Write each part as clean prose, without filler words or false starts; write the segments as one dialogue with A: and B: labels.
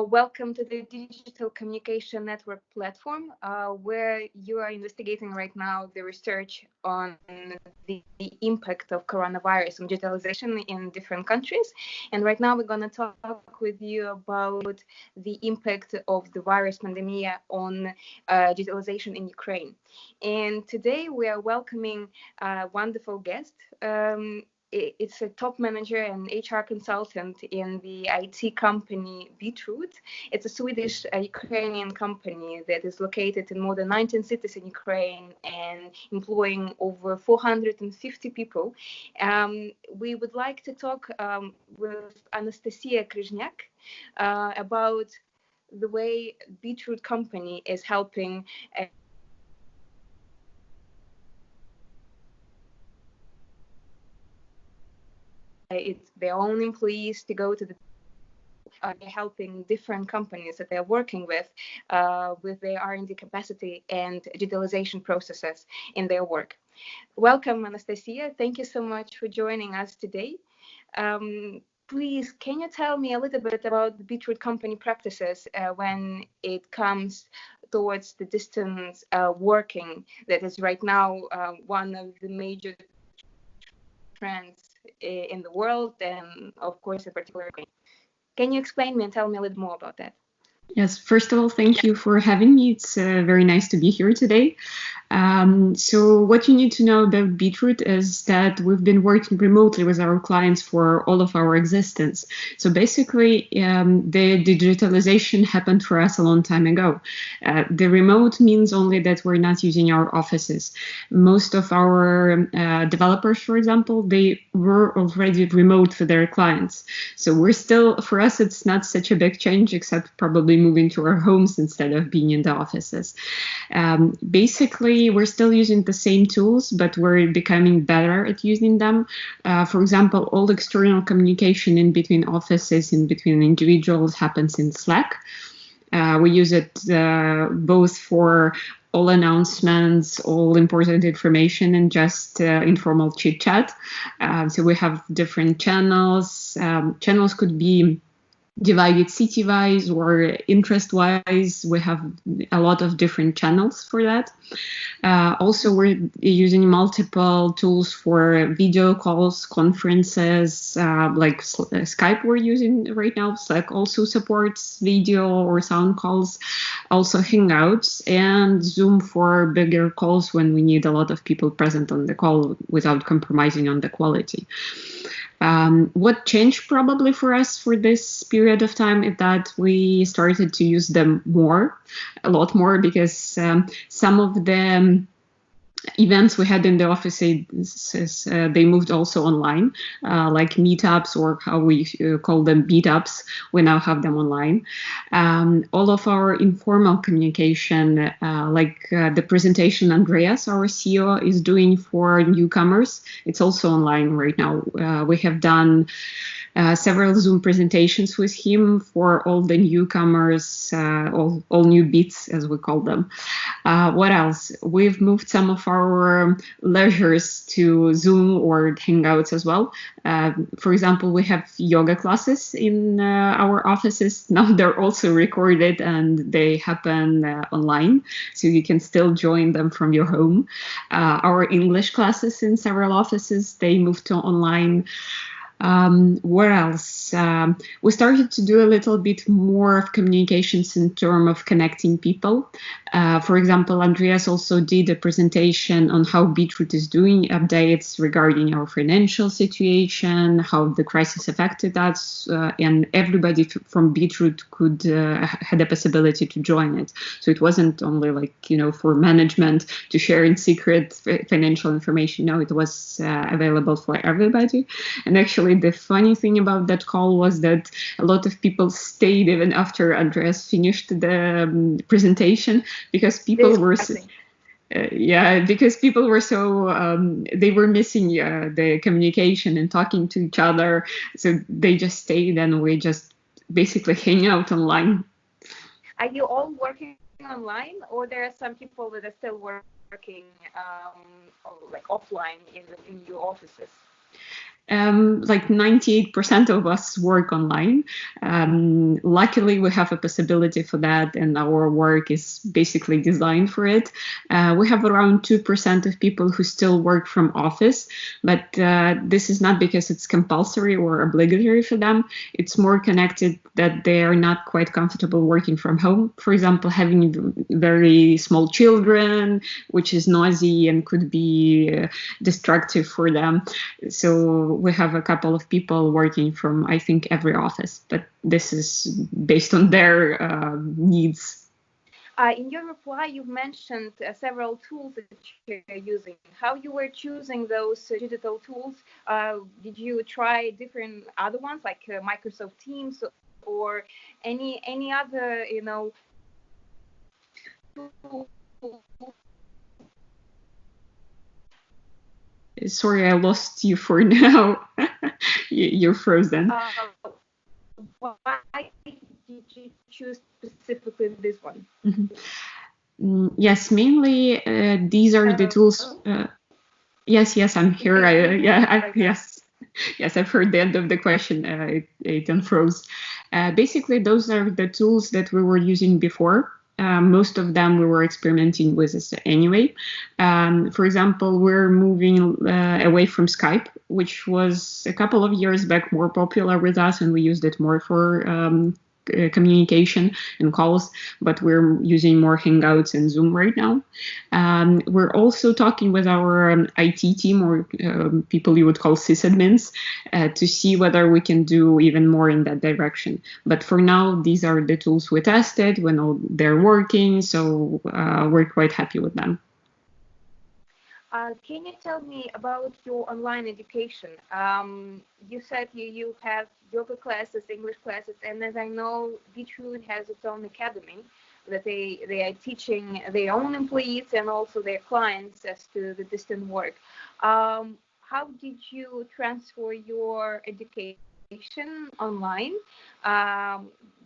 A: Welcome to the Digital Communication Network platform, where you are investigating right now the research on the impact of coronavirus on digitalization in different countries. And right now we're going to talk with you about the impact of the virus pandemic on digitalization in Ukraine. And today we are welcoming a wonderful guest. It's a top manager and HR consultant in the IT company Beetroot. It's a Swedish Ukrainian company that is located in more than 19 cities in Ukraine and employing over 450 people. We would like to talk with Anastasiya Khyzhniak about the way Beetroot company is helping it's their own employees to go to the helping different companies that they're working with their R&D capacity and digitalization processes in their work. Welcome, Anastasiya. Thank you so much for joining us today. Please, can you tell me a little bit about the Beetroot company practices when it comes towards the distance working that is right now one of the major trends in the world and of course in particular. Can you explain me and tell me a little more about that?
B: Yes, first of all, thank you for having me. It's very nice to be here today. So what you need to know about Beetroot is that we've been working remotely with our clients for all of our existence. So basically, the digitalization happened for us a long time ago. The remote means only that we're not using our offices. Most of our developers, for example, they were already remote for their clients. So we're still, for us, it's not such a big change, except probably moving to our homes instead of being in the offices. Basically, we're still using the same tools, but we're becoming better at using them. For example, all external communication in between offices, in between individuals happens in Slack. We use it both for all announcements, all important information, and just informal chit chat. So we have different channels. Channels could be divided city-wise or interest-wise. We have a lot of different channels for that. Also, we're using multiple tools for video calls, conferences, like Skype we're using right now. Slack also supports video or sound calls. Also Hangouts and Zoom for bigger calls when we need a lot of people present on the call without compromising on the quality. What changed probably for us for this period of time is that we started to use them a lot more, because some of the events we had in the offices, they moved also online, like meetups, or how we call them, meetups. We now have them online. All of our informal communication, like the presentation Andreas, our CEO, is doing for newcomers, it's also online right now. We have done several Zoom presentations with him for all the newcomers, all new beats, as we call them. What else? We've moved some of our leisures to Zoom or Hangouts as well. For example, we have yoga classes in our offices. Now they're also recorded and they happen online, so you can still join them from your home. Our English classes in several offices, they moved to online. What else? We started to do a little bit more of communications in terms of connecting people. For example, Andreas also did a presentation on how Beetroot is doing, updates regarding our financial situation, how the crisis affected us, and everybody from Beetroot had the possibility to join it. So it wasn't only like, for management to share in secret financial information. No, it was available for everybody. And actually, the funny thing about that call was that a lot of people stayed even after Andreas finished the presentation, because people were because people were so they were missing the communication and talking to each other, so they just stayed and we just basically hang out online.
A: Are you all working online, or there are some people that are still working like offline in your offices?
B: Like 98% of us work online. Luckily, we have a possibility for that, and our work is basically designed for it. We have around 2% of people who still work from office, but this is not because it's compulsory or obligatory for them. It's more connected that they are not quite comfortable working from home. For example, having very small children, which is noisy and could be destructive for them. So we have a couple of people working from, I think, every office, but this is based on their needs.
A: In your reply, you've mentioned several tools that you're using. How you were choosing those digital tools? Did you try different other ones like Microsoft Teams or any other, tool?
B: Sorry, I lost you for now. You're frozen.
A: Why did you choose specifically this one?
B: Mm-hmm. Yes, mainly these are the tools. Yes, I'm here. Yes, I've heard the end of the question. It unfroze. Basically, those are the tools that we were using before. Most of them we were experimenting with anyway. For example, we're moving away from Skype, which was a couple of years back more popular with us, and we used it more for communication and calls, but we're using more Hangouts and Zoom right now. We're also talking with our IT team, or people you would call sysadmins, to see whether we can do even more in that direction. But for now, these are the tools we tested. We know they're working, so we're quite happy with them.
A: Can you tell me about your online education? You said you have yoga classes, English classes, and as I know, Beetroot has its own academy that they are teaching their own employees and also their clients as to the distant work. How did you transfer your education online?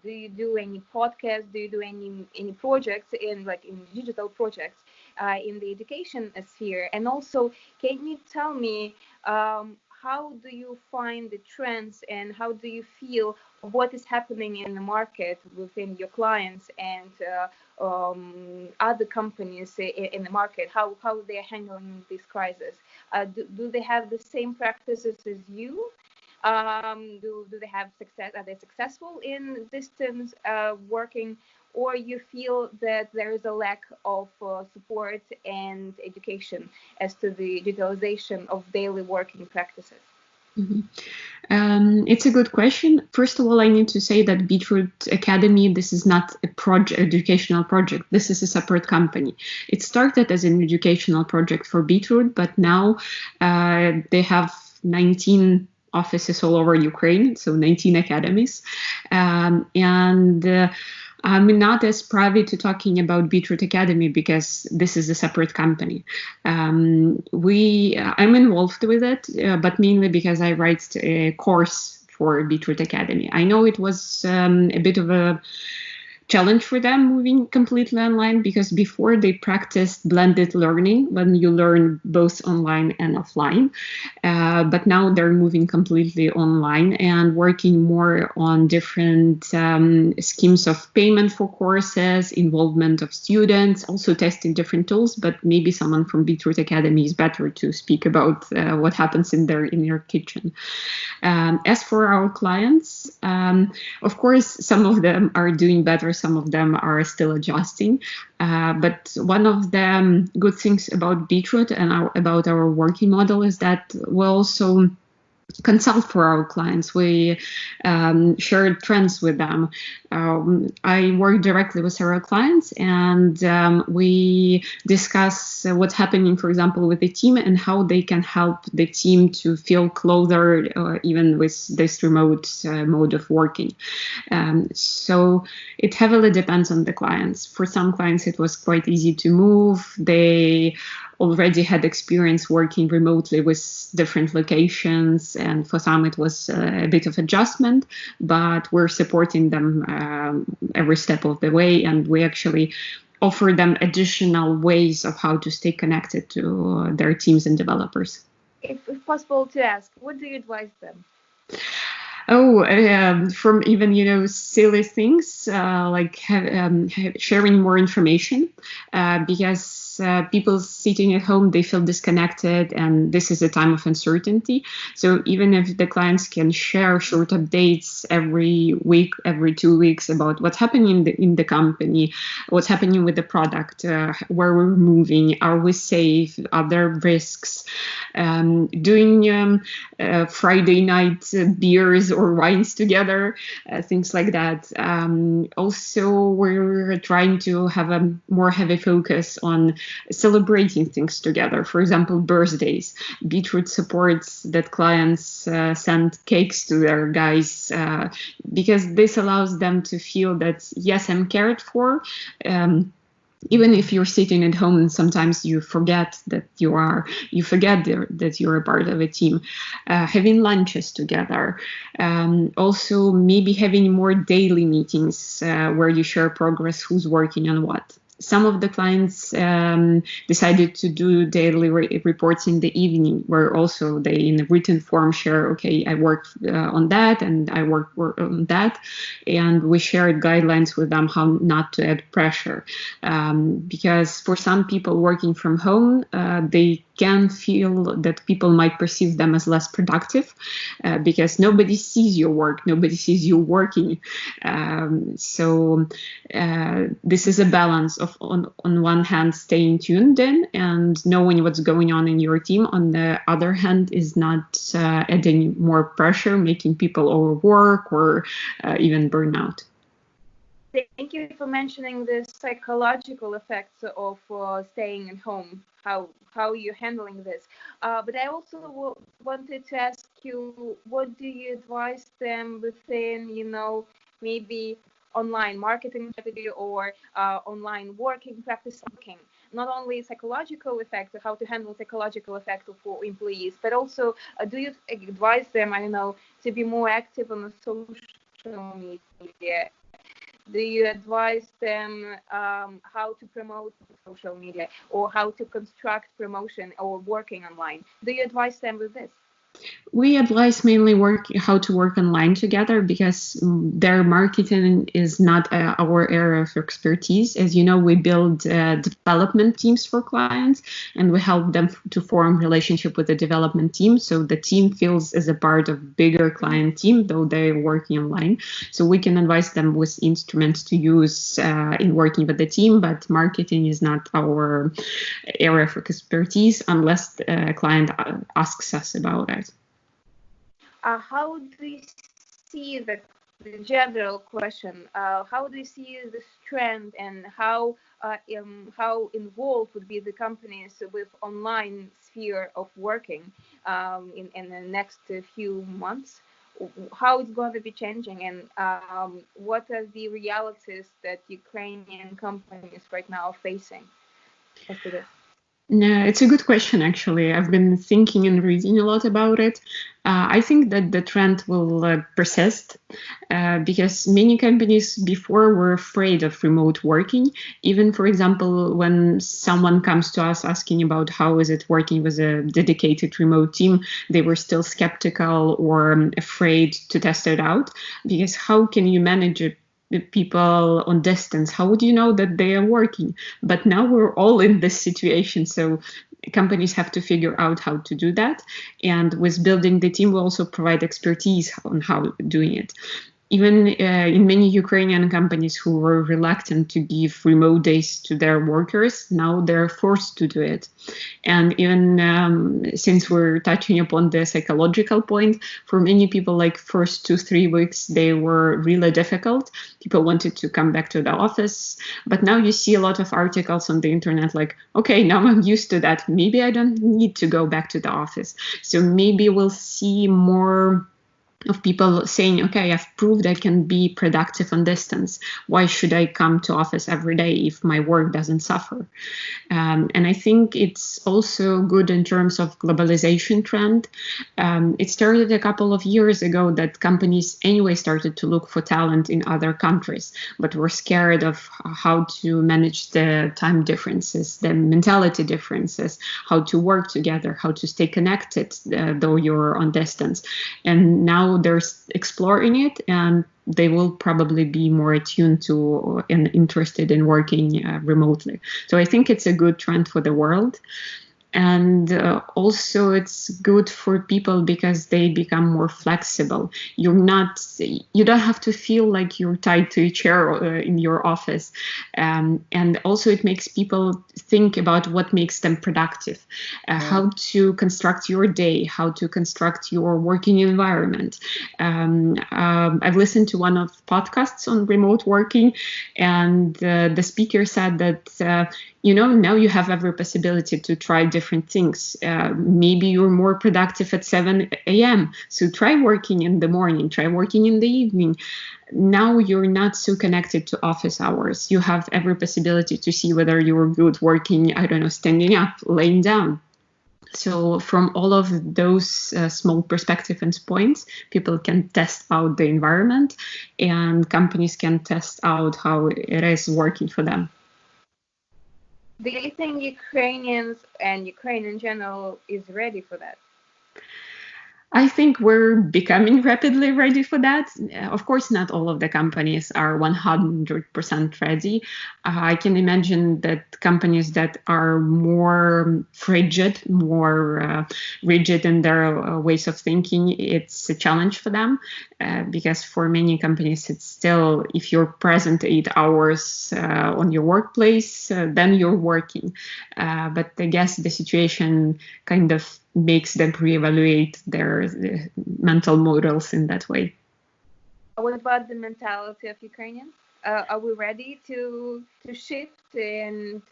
A: Do you do any podcasts? Do you do any projects in digital projects in the education sphere? And also, can you tell me how do you find the trends and how do you feel what is happening in the market within your clients and other companies in the market? How they are handling this crisis? Do they have the same practices as you? Do they have success? Are they successful in distance working, or you feel that there is a lack of support and education as to the digitalization of daily working practices?
B: Mm-hmm. It's a good question. First of all, I need to say that Beetroot Academy, this is not a educational project. This is a separate company. It started as an educational project for Beetroot, but now they have 19 offices all over Ukraine, so 19 academies. I'm not as privy to talking about Beetroot Academy because this is a separate company. I'm involved with it, but mainly because I write a course for Beetroot Academy. I know it was a bit of a challenge for them moving completely online because before they practiced blended learning when you learn both online and offline. But now they're moving completely online and working more on different schemes of payment for courses, involvement of students, also testing different tools. But maybe someone from Beetroot Academy is better to speak about what happens in your kitchen. As for our clients, of course, some of them are doing better. Some of them are still adjusting. But one of the good things about Beetroot and about our working model is that we also consult for our clients. We share trends with them. I work directly with several clients and we discuss what's happening, for example, with the team and how they can help the team to feel closer even with this remote mode of working. So it heavily depends on the clients. For some clients, it was quite easy to move. They already had experience working remotely with different locations, and for some it was a bit of adjustment, but we're supporting them every step of the way, and we actually offer them additional ways of how to stay connected to their teams and developers.
A: if possible to ask, what do you advise them?
B: Oh, from even, silly things like sharing more information, because people sitting at home, they feel disconnected, and this is a time of uncertainty. So even if the clients can share short updates every week, every 2 weeks about what's happening in the company, what's happening with the product, where we're moving, are we safe, are there risks, doing Friday night beers or wines together, things like that. Also, we're trying to have a more heavy focus on celebrating things together. For example, birthdays. Beetroot supports that clients send cakes to their guys, because this allows them to feel that, yes, I'm cared for. Even if you're sitting at home and sometimes you forget that that you're a part of a team. Having lunches together, also maybe having more daily meetings where you share progress, who's working on what. Some of the clients decided to do daily reports in the evening, where also they, in a written form, share, okay, I worked on that and I worked on that. And we shared guidelines with them how not to add pressure. Because for some people working from home, they can feel that people might perceive them as less productive because nobody sees your work, nobody sees you working. So this is a balance of, on one hand, staying tuned in and knowing what's going on in your team. On the other hand, is not adding more pressure, making people overwork or even burn out.
A: Thank you for mentioning the psychological effects of staying at home, how you're handling this. But I also wanted to ask you, what do you advise them within, maybe online marketing strategy or online working practice working? Not only psychological effect, how to handle psychological effect for employees, but also do you advise them, I don't know, to be more active on the social media? Do you advise them how to promote social media or how to construct promotion or working online? Do you advise them with this?
B: We advise mainly how to work online together, because their marketing is not our area of expertise. As you know, we build development teams for clients, and we help them to form relationship with the development team, so the team feels as a part of bigger client team, though they're working online. So we can advise them with instruments to use in working with the team, but marketing is not our area of expertise unless a client asks us about it.
A: How do you see the general question? How do you see this trend, and how involved would be the companies with online sphere of working in the next few months? How it's going to be changing, and what are the realities that Ukrainian companies right now are facing as to this?
B: No, it's a good question, actually. I've been thinking and reading a lot about it. I think that the trend will persist because many companies before were afraid of remote working. Even, for example, when someone comes to us asking about how is it working with a dedicated remote team, they were still skeptical or afraid to test it out, because how can you manage it? The people on distance, how would you know that they are working? But now we're all in this situation, so companies have to figure out how to do that. And with building the team, we also provide expertise on how doing it. Even in many Ukrainian companies who were reluctant to give remote days to their workers, now they're forced to do it. And even since we're touching upon the psychological point, for many people, like first 2-3 weeks, they were really difficult. People wanted to come back to the office. But now you see a lot of articles on the internet like, okay, now I'm used to that. Maybe I don't need to go back to the office. So maybe we'll see more of people saying, okay, I've proved I can be productive on distance. Why should I come to office every day if my work doesn't suffer? And I think it's also good in terms of globalization trend. It started a couple of years ago that companies anyway started to look for talent in other countries, but were scared of how to manage the time differences, the mentality differences, how to work together, how to stay connected, though you're on distance. And now they're exploring it, and they will probably be more attuned to and interested in working remotely. So I think it's a good trend for the world. And also it's good for people because they become more flexible. You don't have to feel like you're tied to a chair in your office. And also it makes people think about what makes them productive, how to construct your day, how to construct your working environment. I've listened to one of podcasts on remote working, and the speaker said that now you have every possibility to try different things. Maybe you're more productive at 7 a.m. So try working in the morning, try working in the evening. Now you're not so connected to office hours. You have every possibility to see whether you're good working, I don't know, standing up, laying down. So from all of those small perspectives and points, people can test out the environment, and companies can test out how it is working for them.
A: Do you think Ukrainians and Ukraine in general is ready for that?
B: I think we're becoming rapidly ready for that. Of course, not all of the companies are 100% ready. I can imagine that companies that are more frigid, more rigid in their ways of thinking, it's a challenge for them because for many companies, it's still, if you're present 8 hours on your workplace, then you're working. But I guess the situation kind of makes them reevaluate their mental models in that way.
A: What about the mentality of Ukrainians? Are we ready to shift? And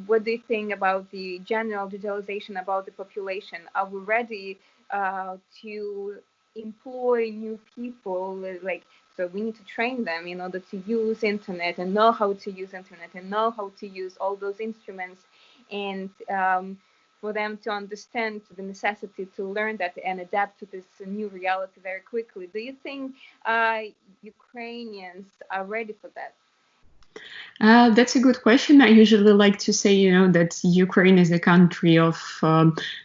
A: what do you think about the general digitalization about the population? Are we ready to employ new people? So we need to train them in order to use internet and know how to use internet and know how to use all those instruments, and for them to understand the necessity to learn that and adapt to this new reality very quickly. Do you think Ukrainians are ready for that?
B: That's a good question. I usually like to say, that Ukraine is a country of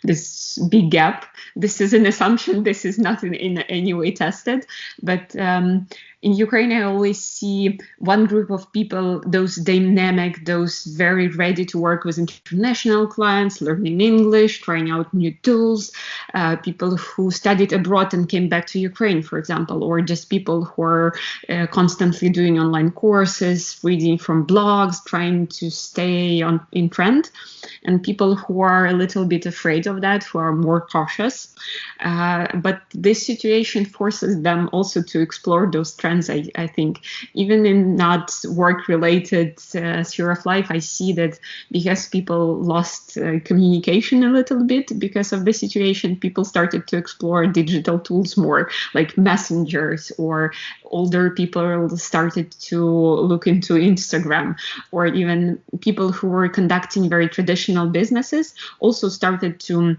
B: this big gap. This is an assumption. This is not in any way tested. But in Ukraine, I always see one group of people, those dynamic, those very ready to work with international clients, learning English, trying out new tools, people who studied abroad and came back to Ukraine, for example, or just people who are constantly doing online courses, reading from blogs, trying to stay in trend, and people who are a little bit afraid of that, who are more cautious. But this situation forces them also to explore those trends. I think even in not work-related sphere of life, I see that because people lost communication a little bit because of the situation, people started to explore digital tools more, like messengers, or older people started to look into Instagram, or even people who were conducting very traditional businesses also started to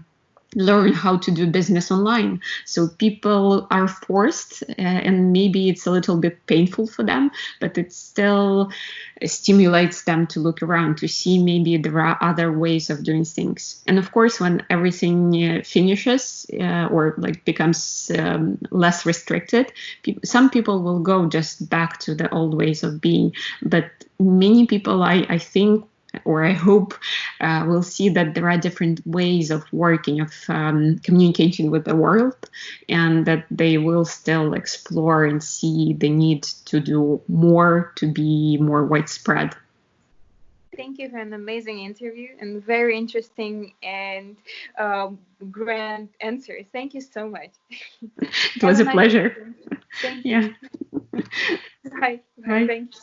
B: learn how to do business online. So people are forced, and maybe it's a little bit painful for them, but it still stimulates them to look around, to see maybe there are other ways of doing things. And of course, when everything finishes or becomes less restricted, some people will go just back to the old ways of being. But many people, I think, or I hope, we'll see that there are different ways of working, of communicating with the world, and that they will still explore and see the need to do more, to be more widespread.
A: Thank you for an amazing interview and very interesting and grand answers. Thank you so much.
B: It was a pleasure.
A: Thank you.
B: Yeah.
A: Bye. Bye. Thank you.